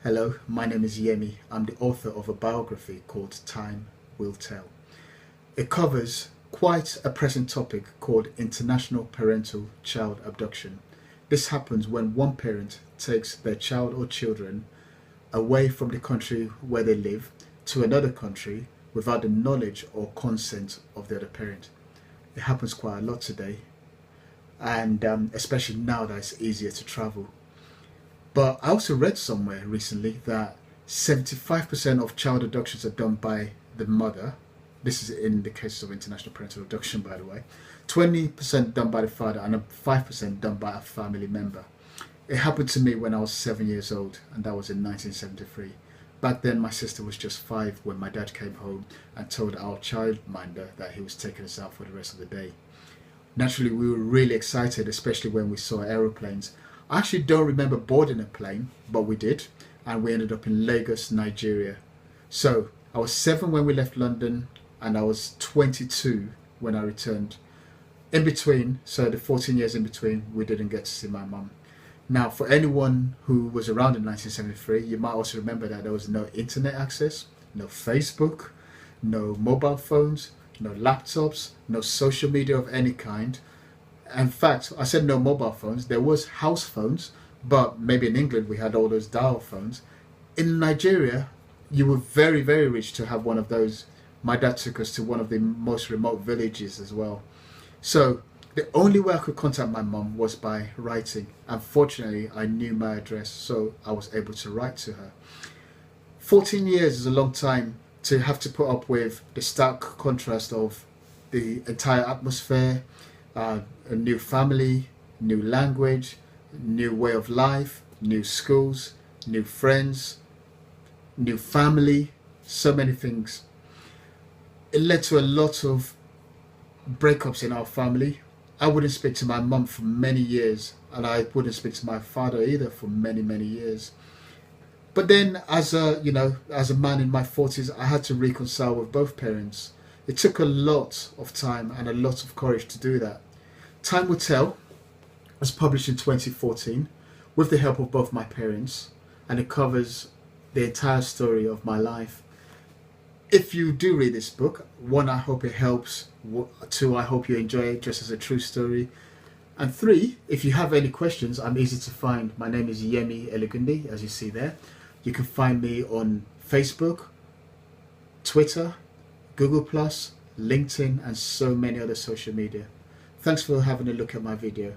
Hello, my name is Yemi. I'm the author of a biography called Time Will Tell. It covers quite a present topic called international parental child abduction. This happens when one parent takes their child or children away from the country where they live to another country without the knowledge or consent of the other parent. It happens quite a lot today, and especially now that it's easier to travel. But I also read somewhere recently that 75% of child abductions are done by the mother. This is in the case of international parental abduction, by the way. 20% done by the father and 5% done by a family member. It happened to me when I was 7 years old, and that was in 1973. Back then, my sister was just 5 when my dad came home and told our childminder that he was taking us out for the rest of the day. Naturally, we were really excited, especially when we saw aeroplanes. I actually don't remember boarding a plane, but we did, and we ended up in Lagos, Nigeria. So I was 7 when we left London, and I was 22 when I returned. In between, so the 14 years in between, we didn't get to see my mum. Now, for anyone who was around in 1973, you might also remember that there was no internet access, no Facebook, no mobile phones, no laptops, no social media of any kind. In fact, I said no mobile phones. There was house phones, but maybe in England we had all those dial phones. In Nigeria, you were very, very rich to have one of those. My dad took us to one of the most remote villages as well. So the only way I could contact my mum was by writing. Unfortunately, I knew my address, so I was able to write to her. 14 years is a long time to have to put up with the stark contrast of the entire atmosphere, a new family, new language, new way of life, new schools, new friends, new family, so many things. It led to a lot of breakups in our family. I wouldn't speak to my mum for many years, and I wouldn't speak to my father either for many, many years. But then as a man in my 40s, I had to reconcile with both parents. It took a lot of time and a lot of courage to do that. Time Will Tell was published in 2014 with the help of both my parents, and it covers the entire story of my life. If you do read this book, 1, I hope it helps. 2, I hope you enjoy it just as a true story. And 3, if you have any questions, I'm easy to find. My name is Yemi Elegundi, as you see there. You can find me on Facebook, Twitter, Google+, LinkedIn, and so many other social media. Thanks for having a look at my video.